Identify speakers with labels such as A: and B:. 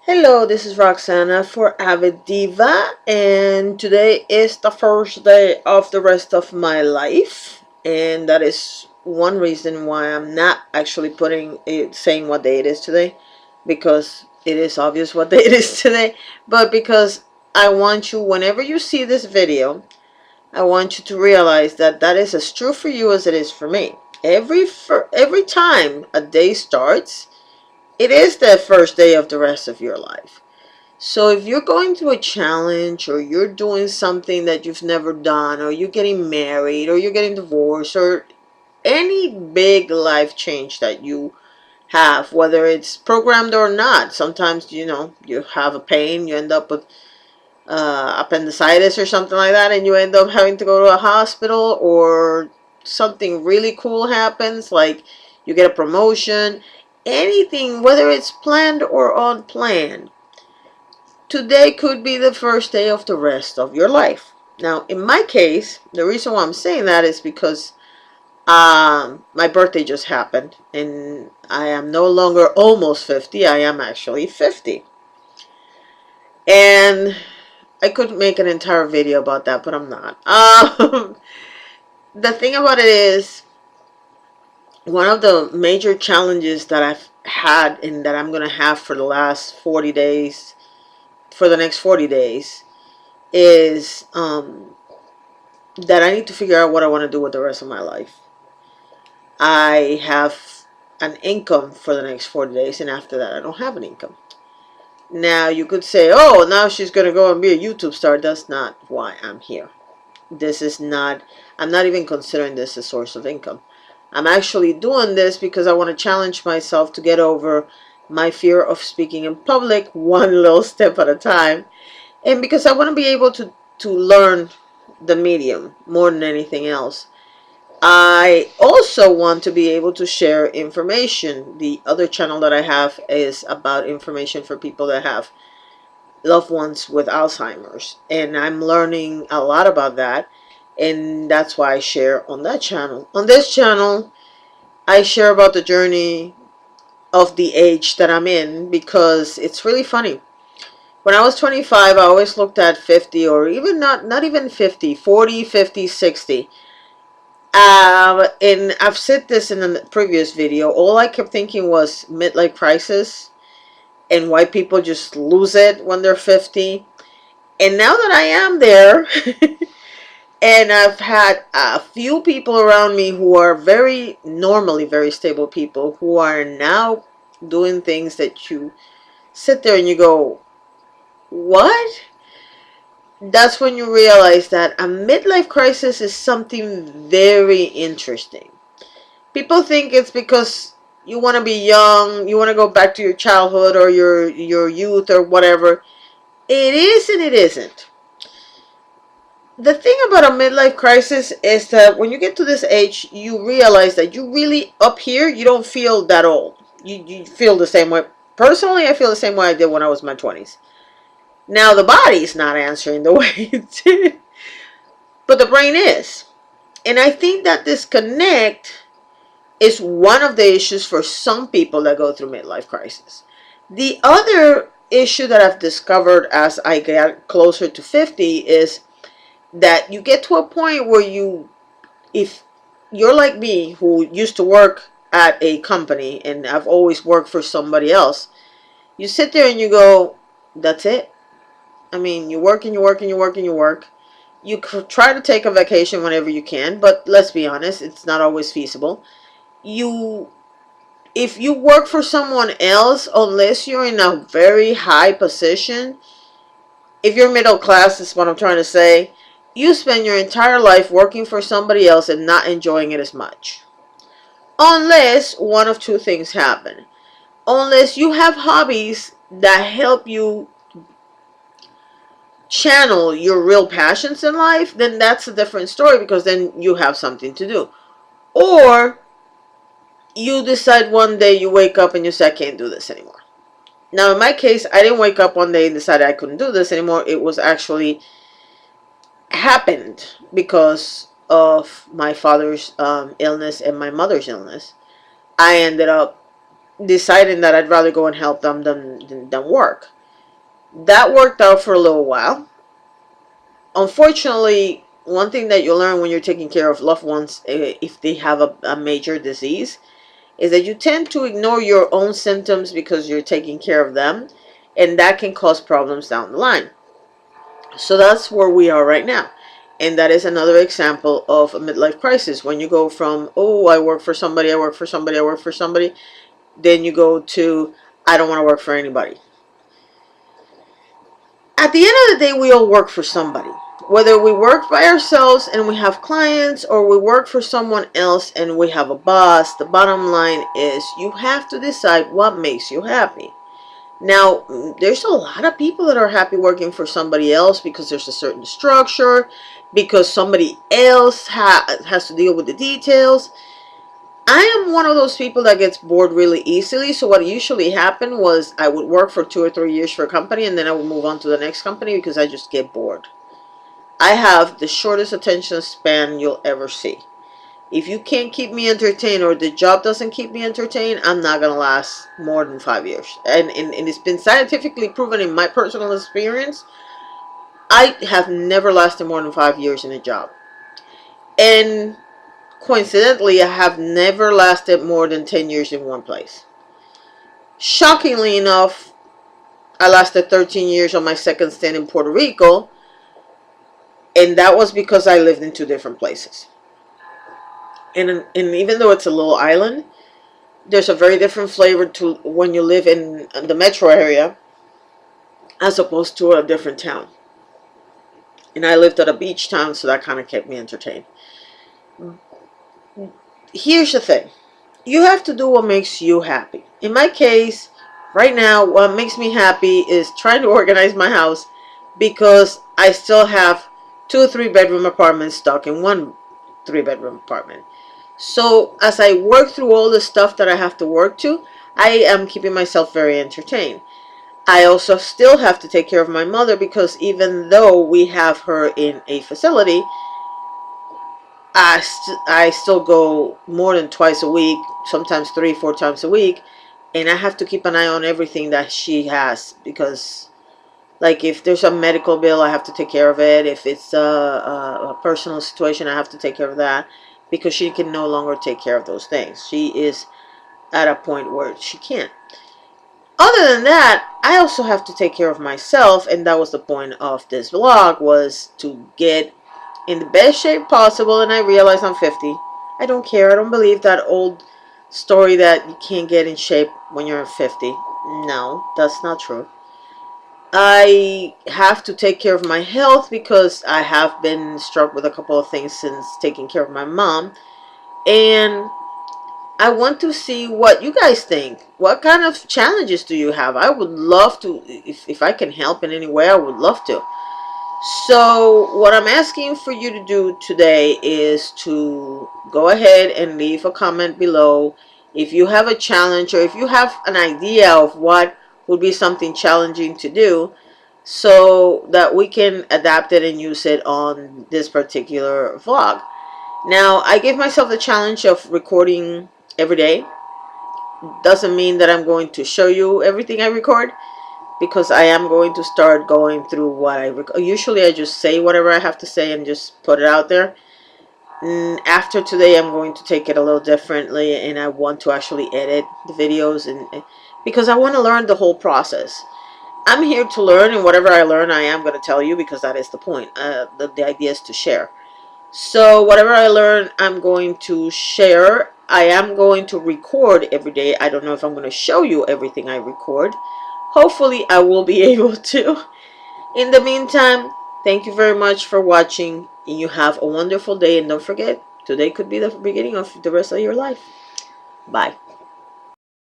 A: Hello, this is Roxana for Avid Diva, and today is the first day of the rest of my life, and that is one reason why I'm not actually saying what day it is today, because it is obvious what day it is today, but because I want you, whenever you see this video, I want you to realize that that is as true for you as it is for me. Every time a day starts, it is the first day of the rest of your life. So if you're going through a challenge, or you're doing something that you've never done, or you're getting married, or you're getting divorced, or any big life change that you have, whether it's programmed or not, sometimes, you have a pain, you end up with appendicitis or something like that, and you end up having to go to a hospital, or something really cool happens, like you get a promotion, anything, whether it's planned or unplanned, today could be the first day of the rest of your life. Now, in my case, the reason why I'm saying that is because my birthday just happened, and I am no longer almost 50. I am actually 50. And I could make an entire video about that, but I'm not. The thing about it is, one of the major challenges that I've had and that I'm going to have for the last 40 days, for the next 40 days, is that I need to figure out what I want to do with the rest of my life. I have an income for the next 40 days, and after that I don't have an income. Now you could say, oh, now she's going to go and be a YouTube star. That's not why I'm here. This is not, I'm not even considering this a source of income. I'm actually doing this because I want to challenge myself to get over my fear of speaking in public, one little step at a time. And because I want to be able to learn the medium more than anything else. I also want to be able to share information. The other channel that I have is about information for people that have loved ones with Alzheimer's, and I'm learning a lot about that, and that's why I share on that channel. On this channel, I share about the journey of the age that I'm in, because it's really funny. When I was 25, I always looked at 50, or even not even 50, 40, 50, 60. And I've said this in the previous video. All I kept thinking was midlife crisis, and why people just lose it when they're 50. And now that I am there, and I've had a few people around me who are normally very stable people, who are now doing things that you sit there and you go, what? That's when you realize that a midlife crisis is something very interesting. People think it's because you want to be young, you want to go back to your childhood or your youth or whatever. It is and it isn't. The thing about a midlife crisis is that when you get to this age, you realize that you really, up here, you don't feel that old. You feel the same way. Personally, I feel the same way I did when I was in my 20s. Now, the body's not answering the way it did, but the brain is. And I think that disconnect is one of the issues for some people that go through midlife crisis. The other issue that I've discovered as I get closer to 50 is that you get to a point where if you're like me, who used to work at a company, and I've always worked for somebody else, you sit there and you go, that's it. I mean, you work and you work and you work and you work. You try to take a vacation whenever you can, but let's be honest, it's not always feasible. If you work for someone else, unless you're in a very high position, if you're middle class, is what I'm trying to say, you spend your entire life working for somebody else and not enjoying it as much. Unless one of two things happen. Unless you have hobbies that help you channel your real passions in life, then that's a different story, because then you have something to do. Or you decide one day, you wake up and you say, I can't do this anymore. Now, in my case, I didn't wake up one day and decide I couldn't do this anymore. It was actually happened because of my father's illness and my mother's illness. I ended up deciding that I'd rather go and help them than work. That worked out for a little while. Unfortunately, one thing that you learn when you're taking care of loved ones, if they have a major disease, is that you tend to ignore your own symptoms because you're taking care of them, and that can cause problems down the line. So that's where we are right now. And that is another example of a midlife crisis. When you go from, oh, I work for somebody, I work for somebody, I work for somebody, then you go to, I don't want to work for anybody. At the end of the day, we all work for somebody. Whether we work by ourselves and we have clients, or we work for someone else and we have a boss, the bottom line is you have to decide what makes you happy. Now, there's a lot of people that are happy working for somebody else because there's a certain structure, because somebody else has to deal with the details. I am one of those people that gets bored really easily. So what usually happened was I would work for 2 or 3 years for a company, and then I would move on to the next company because I just get bored. I have the shortest attention span you'll ever see. If you can't keep me entertained, or the job doesn't keep me entertained, I'm not going to last more than 5 years. And it's been scientifically proven in my personal experience, I have never lasted more than 5 years in a job. And coincidentally, I have never lasted more than 10 years in one place. Shockingly enough, I lasted 13 years on my second stint in Puerto Rico, and that was because I lived in 2 different places. And even though it's a little island, there's a very different flavor to when you live in the metro area as opposed to a different town. And I lived at a beach town, so that kind of kept me entertained. Here's the thing. You have to do what makes you happy. In my case, right now, what makes me happy is trying to organize my house, because I still have 2 3-bedroom apartments stuck in 1 3-bedroom apartment. So as I work through all the stuff that I have to work to, I am keeping myself very entertained. I also still have to take care of my mother, because even though we have her in a facility, I still go more than twice a week, sometimes 3 4 times a week, and I have to keep an eye on everything that she has, because like if there's a medical bill, I have to take care of it. If it's a personal situation, I have to take care of that, because she can no longer take care of those things. She is at a point where she can't. Other than that, I also have to take care of myself, and that was the point of this vlog, was to get in the best shape possible. And I realize I'm 50. I don't care. I don't believe that old story that you can't get in shape when you're 50. No, that's not true. I have to take care of my health, because I have been struck with a couple of things since taking care of my mom. And I want to see what you guys think. What kind of challenges do you have? I would love to, if I can help in any way, I would love to. So what I'm asking for you to do today is to go ahead and leave a comment below if you have a challenge, or if you have an idea of what would be something challenging to do, so that we can adapt it and use it on this particular vlog. Now, I gave myself the challenge of recording every day. Doesn't mean that I'm going to show you everything I record, because I am going to start going through what I record. Usually I just say whatever I have to say and just put it out there. After today, I'm going to take it a little differently, and I want to actually edit the videos, and because I want to learn the whole process. I'm here to learn, and whatever I learn, I am going to tell you, because that is the point. The idea is to share. So whatever I learn, I'm going to share. I am going to record every day. I don't know if I'm going to show you everything I record. Hopefully I will be able to. In the meantime, thank you very much for watching. You have a wonderful day, and don't forget, today could be the beginning of the rest of your life. Bye.